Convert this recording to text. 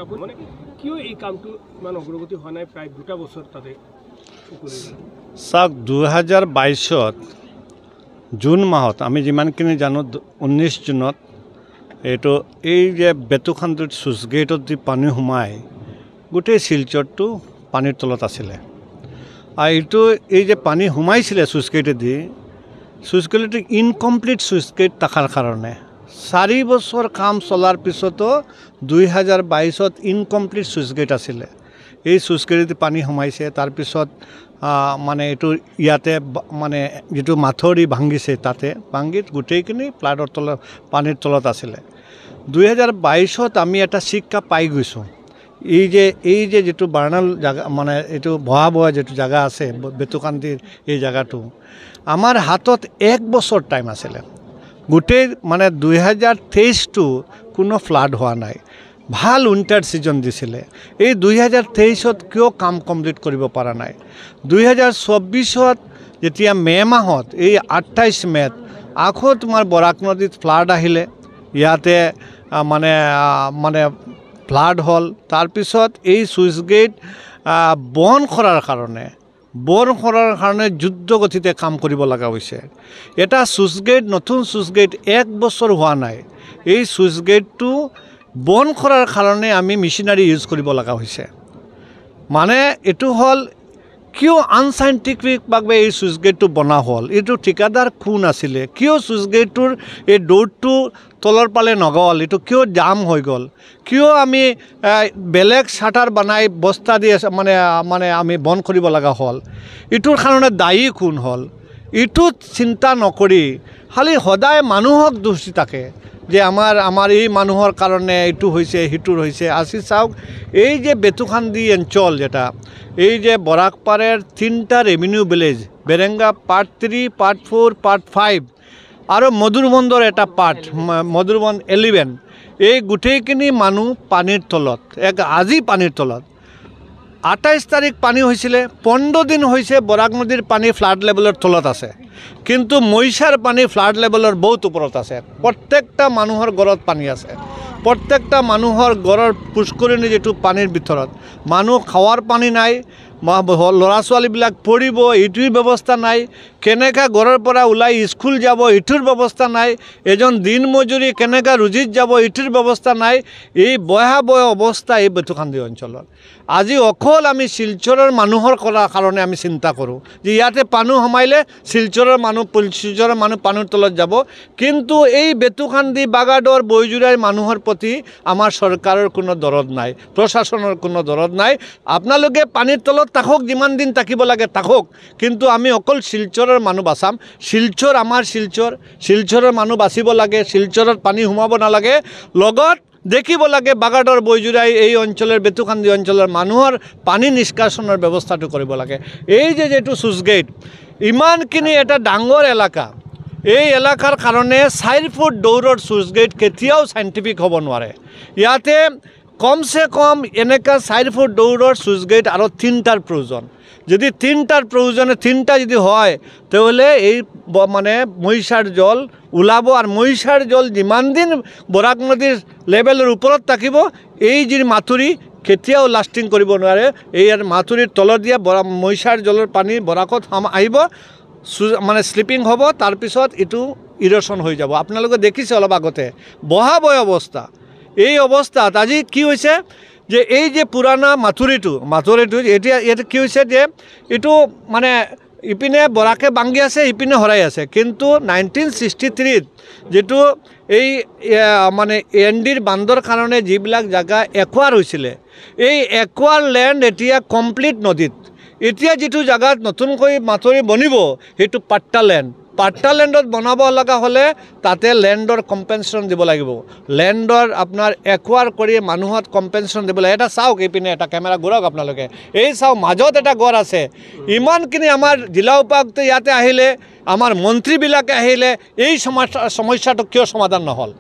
আপুনি মানে কিয় এই কামটো ইমান অগ্ৰগতি হোৱা নাই প্ৰায় 2 বছৰ তাতে চাওক 2022 জুন মাহত আমি যিমানখিনি জানো 19 জুনত এইটো এই যে বেতুখান্দিত চুইচ গেটত যি পানী সোমাই গোটেই শিলচৰটো পানীৰ তলত আছিলে আৰু এইটো এই যে পানী সোমাইছিলে switch গেটেদি switch গেটটো incomplete switch gate থকাৰ কাৰণে 4 বছৰ কাম চলাৰ পিছতো 2022ত ইনকমপ্লিট চুইচ গেট আছিলে এই চুইচ গেটেদি পানী সোমাইছে তাৰ পিছত মানে এইটো ইয়াতে মানে যেটো মাথৰি ভাঙিছে তাতে ভাঙিত গোটেইখিনি প্লাডৰ তলত পানীৰ তলত আছিলে 2022ত আমি এটা শিক্ষা পাই গৈছো এই যে যেটো বাৰ্ণাল জায়গা মানে এইটো ভয়াবহ যেটো জায়গা আছে বেতুখান্দিৰ এই জায়গাটো আমাৰ হাতত 1 বছৰ টাইম আছিলে গোটেই মানে 2023 টো কোনো ফ্লাড হোৱা নাই ভাল উইন্টাৰ সিজন দিছিলে এই 2023ত কিয় কাম কমপ্লিট কৰিব পৰা নাই 2024ত যেতিয়া মে মাহত এই 28 মেত আকৌ তোমাৰ বৰাক নদীত ফ্লাড আহিলে ইয়াতে মানে ফ্লাড হল তাৰ পিছত এই সুইচ গেট বন কৰাৰ কাৰণে যুদ্ধ গতিতে কাম কৰিব লগা হৈছে এটা সুইচ গেট নতুন সুইচ গেট 1 বছৰ হোৱা নাই এই সুইচ গেটটো বন কৰাৰ কাৰণে আমি মেচিনাৰী ইউজ কৰিব লগা হৈছে মানে এটো হল কিয় আনসাইন্টিফিক ভাবে এই সুইচ গেটটো বনা হল এটো ঠিকাদার কোন আছিলে কিয় সুইচ গেটৰ এই ডোৰটো তলৰ পালে নগল এটো কিয় জাম হৈ গল কিয় আমি বেলেগ শাটাৰ বনাই বস্তা দি মানে আমি বন কৰিব লগা হল এটোৰ কাৰণে দায়ী কোন হল এটো চিন্তা নকৰি খালি সদায় মানুহক দোষ দি থাকে যে আমাৰ এই মানুহৰ কাৰণে এটো হৈছে হিটুৰ হৈছে আসি চাওক এই যে বেতুখান্দি অঞ্চল যেটা এই যে বৰাকপাৰেৰ 3টা revenue village Berenga part 3 part 4 part 5 আৰু মধুৰবন্দৰ এটা পাৰ্ট মধুৰবন্দ 11 এই গুটেইখিনি মানুহ পানীৰ তলত আজি পানীৰ তলত 28 তাৰিখ পানী হৈছিলে 15 দিন হৈছে বৰাক নদীৰ পানী ফ্লাড লেভেলৰ তলত আছে কিন্তু মইছাৰ পানী ফ্লাড লেভেলৰ বহুত ওপৰত আছে প্ৰত্যেকটা মানুহৰ ঘৰত পানী আছে প্ৰত্যেকটা মানুহৰ ঘৰৰ পুষ্কৰণী যেটো পানীৰ ভিতৰত মানুহ খাৱাৰ পানী নাই লৰা ছোৱালীবিলাক পঢ়িব এইটোৰ ব্যৱস্থা নাই কেনেকা ঘৰৰ পৰা ওলাই স্কুল যাব এইটোৰ ব্যৱস্থা নাই এজন দিন মজুৰি কেনেকা ৰুজিত যাব এইটোৰ ব্যৱস্থা নাই এই ভয়াবহ অৱস্থা এই বেতুখান্দি অঞ্চলত আজি অকল আমি শিলচৰৰ মানুহৰ কাৰণে আমি চিন্তা কৰোঁ যে ইয়াতে পানী সোমাইলে শিলচৰৰ মানুহ পানীৰ তলত যাব কিন্তু এই বেতুখান্দি বাগাডৰ বৈজুৰাৰ মানুহৰ প্ৰতি আমাৰ চৰকাৰৰ কোনো দৰদ নাই প্ৰশাসনৰ কোনো দৰদ নাই আপোনালোকে পানীৰ তলত তাকক যিমান দিন থাকিব লাগে তাকক কিন্তু আমি অকল শিলচৰৰ মানুহ বাচাম শিলচৰ আমাৰ শিলচৰৰ মানুহ বাচিব লাগে শিলচৰত পানী সোমাব নালাগে লগত দেখিব লাগে বাগাডৰ বৈজুৰাই এই অঞ্চলৰ বেতুখান্দি অঞ্চলৰ মানুহৰ পানী নিষ্কাশনৰ ব্যৱস্থাটো কৰিব লাগে এই যে যেটো সুইচ গেট ইমানখিনি এটা ডাঙৰ এলেকা এই এলেকাৰ কাৰণে 4 ফুট দৌৰৰ সুইচ গেট কেতিয়াও সাইন্টিফিক হ'ব নোৱাৰে ইয়াতে কমসে কম এনেকা 4 ফুট দৌৰৰ সুইচ গেট আৰু 3টাৰ প্ৰয়োজন যদি 3টাৰ প্ৰয়োজনে 3টা যদি হয় তাহলে এই মানে মইছাৰ জল ওলাব আৰু মইছাৰ জল যিমান দিন বৰাক নদীৰ লেভেলৰ ওপৰত থাকিব এই যে মাথুৰি কেতিয়াও লাস্টিং কৰিব নোৱাৰে এই মাথুৰিৰ তলত দিয়া মইছাৰ জলৰ পানী বৰাকত আহিব মানে স্লিপিং হ'ব তাৰ পিছত এটো ইৰোশন হৈ যাব আপোনালোকে দেখিছে অলপ আগতে ভয়াবহ অৱস্থা এই অৱস্থাত আজি কি হৈছে যে এই যে পুৰানা মাথুৰিটো এটা কি হৈছে যে এটো মানে ইপিনে বৰাকে বাঙ্গি আছে ইপিনে হৰাই আছে কিন্তু 1963 যেটো এই মানে এনডিৰ বান্দৰ কাৰণে যিবিলাক জায়গা একোৱাৰ হৈছিল এই একোৱাৰ ল্যান্ড এতিয়া কমপ্লিট নদীত এতিয়া যেটো জায়গাত নতুনকৈ মাথুৰি বনিব হেতু পাট্টা ল্যান্ডত বনাব লগা হলে তাতে ল্যান্ডৰ কম্পেনসেশন দিব লাগিব ল্যান্ডৰ আপোনাৰ একোৱাৰ কৰি মানুহত কম্পেনসেশন দিব লাগে এটা চাওক ইপিনে এটা ক্যামেৰা ঘুৰাওক আপোনালোকে এই চাও মাজত এটা ঘৰ আছে ইমানখিনি আমাৰ জিলা উপায়ুক্ত ইয়াতে আহিলে আমাৰ মন্ত্ৰীবিলাকে আহিলে এই সমস্যাটো কিয় সমাধান নহল